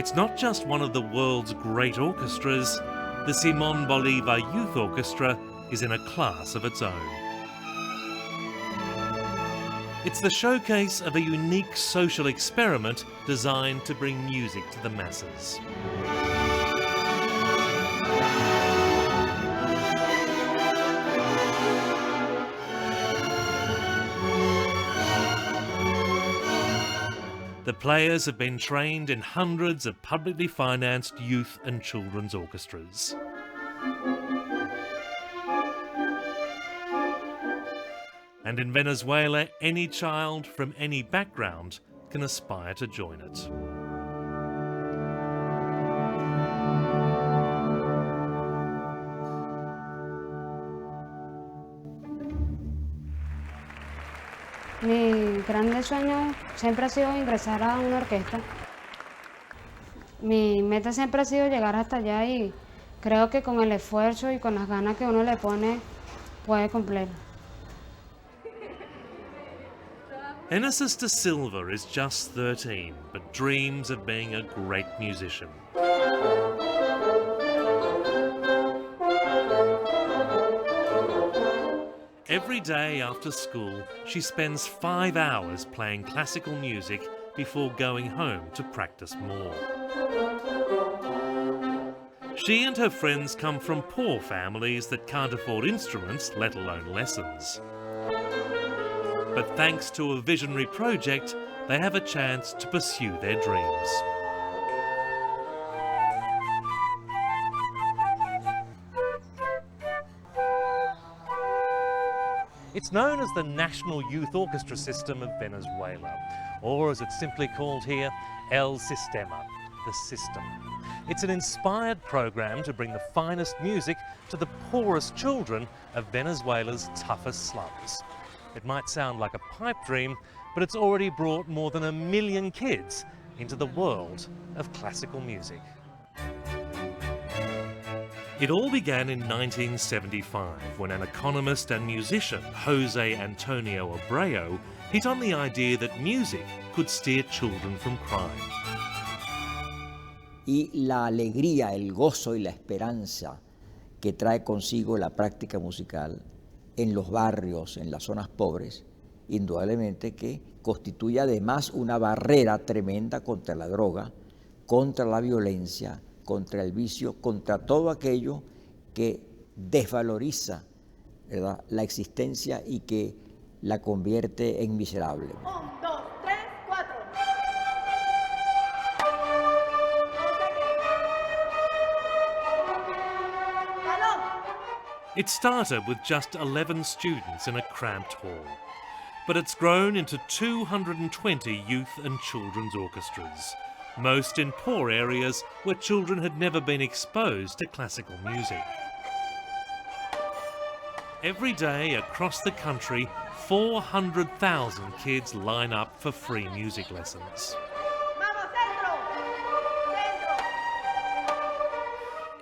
It's not just one of the world's great orchestras. The Simón Bolívar Youth Orchestra is in a class of its own. It's the showcase of a unique social experiment designed to bring music to the masses. The players have been trained in hundreds of publicly financed youth and children's orchestras. And in Venezuela, any child from any background can aspire to join it. Mi grande sueño siempre ha sido ingresar a una orquesta. Mi meta siempre ha sido llegar hasta allá y creo que con el esfuerzo y con las ganas que uno le pone puede cumplir. Genesis da Silva is just 13, but dreams of being a great musician. Every day after school, she spends 5 hours playing classical music before going home to practice more. She and her friends come from poor families that can't afford instruments, let alone lessons. But thanks to a visionary project, they have a chance to pursue their dreams. It's known as the National Youth Orchestra System of Venezuela, or as it's simply called here, El Sistema, the system. It's an inspired program to bring the finest music to the poorest children of Venezuela's toughest slums. It might sound like a pipe dream, but it's already brought more than 1 million kids into the world of classical music. It all began in 1975 when an economist and musician, Jose Abreu, hit on the idea that music could steer children from crime. Y la alegría, el gozo y la esperanza que trae consigo la práctica musical en los barrios, en las zonas pobres, indudablemente que constituye además una barrera tremenda contra la droga, contra la violencia, contra el vicio, contra todo aquello que desvaloriza, ¿verdad?, la existencia y que la convierte en miserable. 1, 2, 3, 4. It started with just 11 students in a cramped hall, but it's grown into 220 youth and children's orchestras, most in poor areas where children had never been exposed to classical music. Every day across the country, 400,000 kids line up for free music lessons.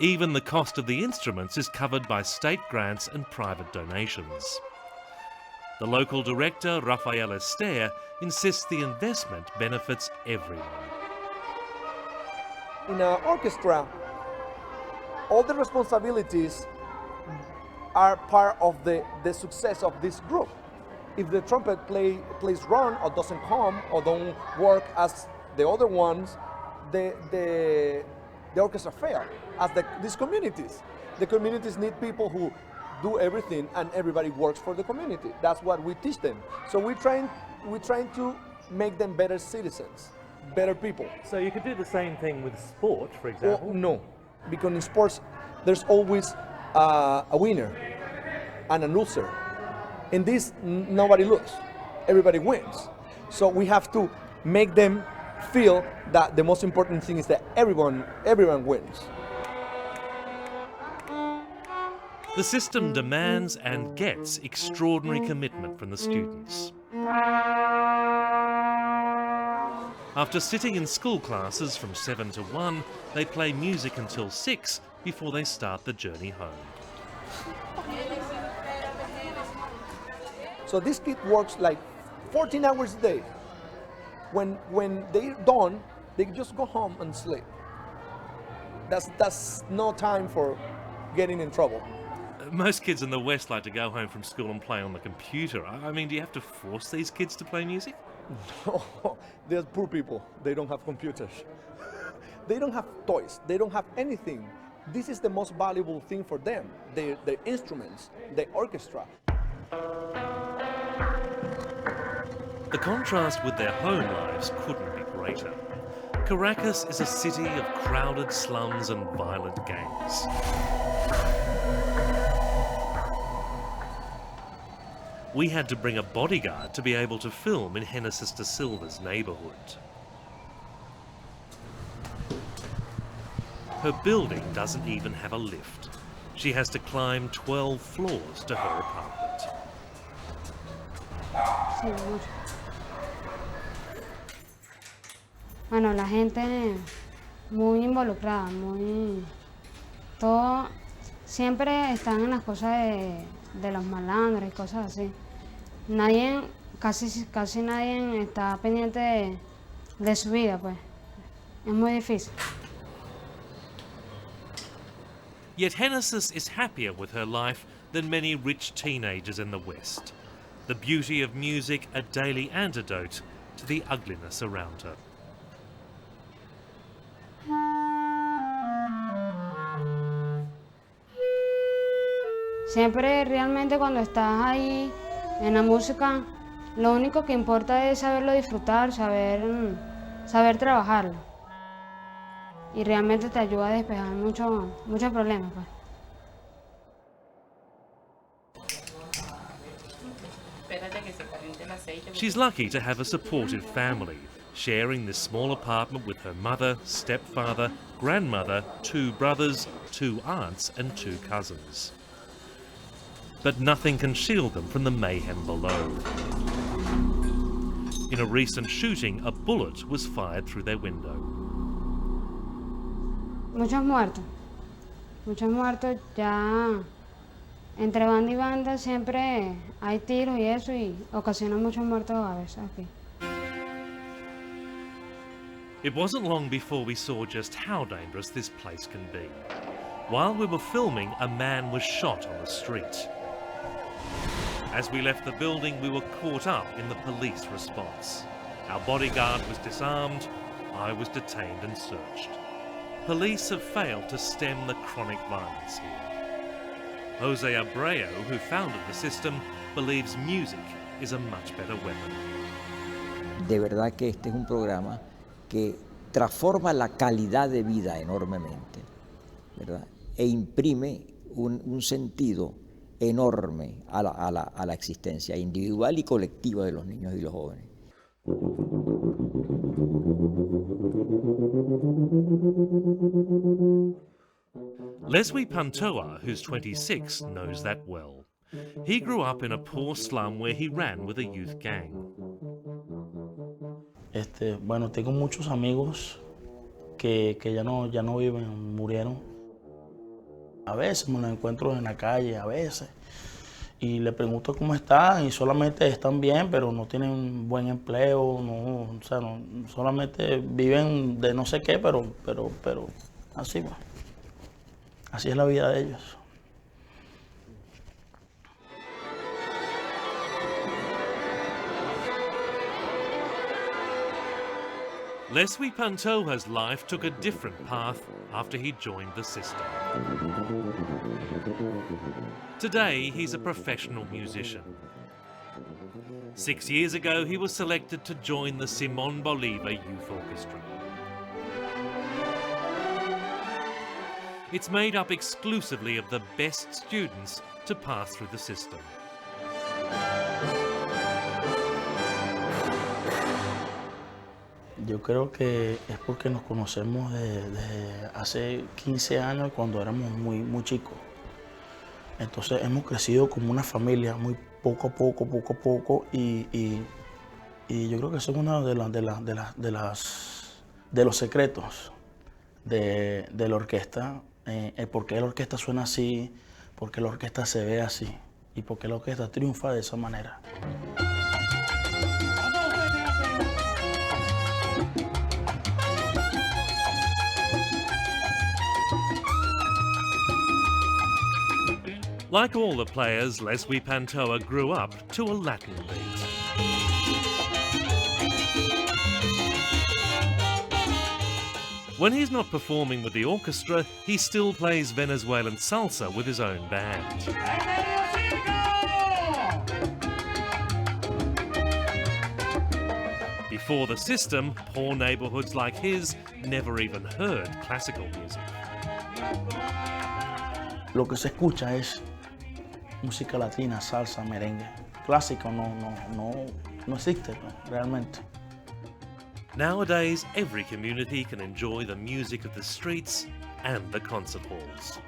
Even the cost of the instruments is covered by state grants and private donations. The local director, Rafael Ester, insists the investment benefits everyone. In an orchestra, all the responsibilities are part of the success of this group. If the trumpet plays wrong or doesn't come or don't work as the other ones, the orchestra fails. As these communities, the communities need people who do everything and everybody works for the community. That's what we teach them. So we're trying to make them better citizens, better people. So you could do the same thing with sport, for example? Well, no, because in sports there's always a winner and a loser. In this, nobody loses, everybody wins. So we have to make them feel that the most important thing is that everyone wins. The system demands and gets extraordinary commitment from the students. After sitting in school classes from 7 to 1, they play music until 6 before they start the journey home. So this kid works like 14 hours a day. When they're done, They just go home and sleep. That's no time for getting in trouble. Most kids in the West like to go home from school and play on the computer. I mean, do you have to force these kids to play music? They're poor people. They don't have computers. They don't have toys. They don't have anything. This is the most valuable thing for them, their instruments, the orchestra. The contrast with their home lives couldn't be greater. Caracas is a city of crowded slums and violent gangs. We had to bring a bodyguard to be able to film in Genesis de Silva's neighbourhood. Her building doesn't even have a lift. She has to climb 12 floors to her apartment. Sí, mucho. Bueno, la gente muy involucrada, muy... Todo... Siempre están en las cosas de los malandros y cosas así. Nadie, casi nadie está pendiente de su vida, pues. Es muy difícil. Yet Genesis is happier with her life than many rich teenagers in the West. The beauty of music a daily antidote to the ugliness around her. Siempre realmente cuando estás ahí en la música, lo único que importa es saberlo disfrutar, saber trabajarlo. Y realmente te ayuda a despejar muchos problemas, pues. She's lucky to have a supportive family, sharing this small apartment with her mother, stepfather, grandmother, 2 brothers, 2 aunts and 2 cousins. But nothing can shield them from the mayhem below. In a recent shooting, a bullet was fired through their window. Muchos muertos, ya entre banda y banda siempre hay tiros y eso, y ocasiona muchos muertos a veces aquí. It wasn't long before we saw just how dangerous this place can be. While we were filming, a man was shot on the street. As we left the building, we were caught up in the police response. Our bodyguard was disarmed, I was detained and searched. Police have failed to stem the chronic violence here. Jose Abreu, who founded the system, believes music is a much better weapon. De verdad que este es un programa que transforma la calidad de vida enormemente, ¿verdad? E imprime un sentido enorme a la existencia individual y colectiva de los niños y los jóvenes. Leslie Pantoa, who's 26, knows that well. He grew up in a poor slum where he ran with a youth gang. Bueno, tengo muchos amigos que ya no viven, murieron. A veces me los encuentro en la calle, a veces. Y le pregunto cómo están y solamente están bien, pero no tienen buen empleo, no, o sea, no, solamente viven de no sé qué, pero así va. Así es la vida de ellos. Leslie Pantoja's life took a different path after he joined the system. Today, he's a professional musician. 6 years ago, he was selected to join the Simón Bolívar Youth Orchestra. It's made up exclusively of the best students to pass through the system. Yo creo que es porque nos conocemos desde hace 15 años, cuando éramos muy chicos. Entonces hemos crecido como una familia, muy poco a poco, y yo creo que eso es uno de los secretos de la orquesta, por qué la orquesta suena así, por qué la orquesta se ve así, y por qué la orquesta triunfa de esa manera. Like all the players, Leslie Pantoa grew up to a Latin beat. When he's not performing with the orchestra, he still plays Venezuelan salsa with his own band. Before the system, poor neighbourhoods like his never even heard classical music. Lo que se escucha es música latina, salsa, merengue. Clásico no existe realmente. Nowadays, every community can enjoy the music of the streets and the concert halls.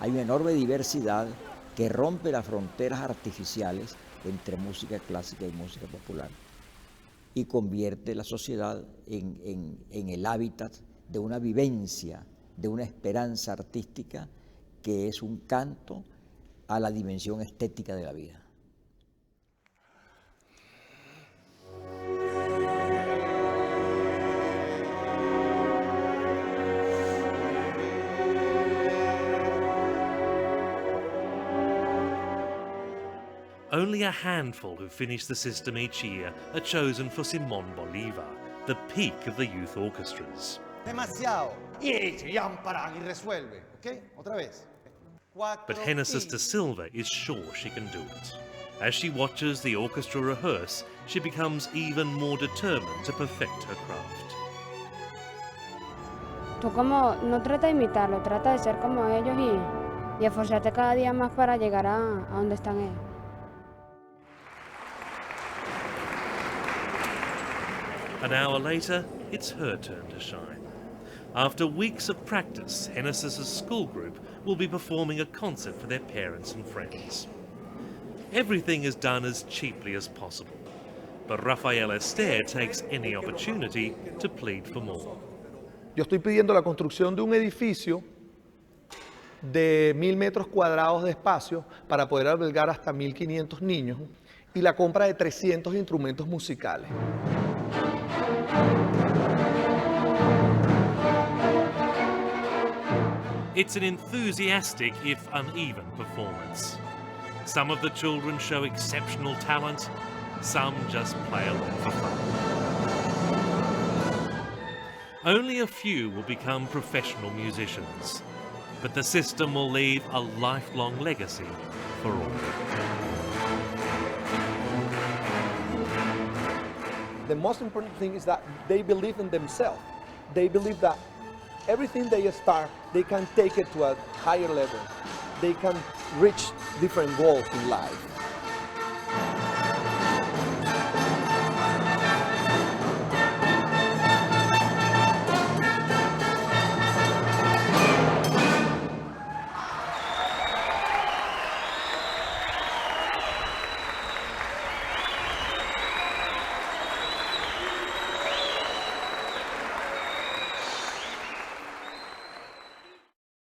Hay una enorme diversidad que rompe las fronteras artificiales entre música clásica y música popular y convierte la sociedad en el hábitat de una vivencia, de una esperanza artística que es un canto a la dimensión estética de la vida. Only a handful who finish the system each year are chosen for Simón Bolívar, the peak of the youth orchestras. Demasiado. Y paran y resuelve. ¿Ok? Otra vez. But Genesis da Silva is sure she can do it. As she watches the orchestra rehearse, she becomes even more determined to perfect her craft. Tú como no trata de imitarlo, trata de ser como ellos y esforzarte cada día más para llegar a donde están ellos. An hour later, it's her turn to shine. After weeks of practice, Genesis's school group will be performing a concert for their parents and friends. Everything is done as cheaply as possible, but Rafael Esther takes any opportunity to plead for more. Yo estoy pidiendo la construcción de un edificio de 1.000 metros cuadrados de espacio para poder albergar hasta 1.500 niños y la compra de 300 instrumentos musicales. It's an enthusiastic, if uneven, performance. Some of the children show exceptional talent, some just play along for fun. Only a few will become professional musicians, but the system will leave a lifelong legacy for all. The most important thing is that they believe in themselves. They believe that everything they start, they can take it to a higher level. They can reach different goals in life.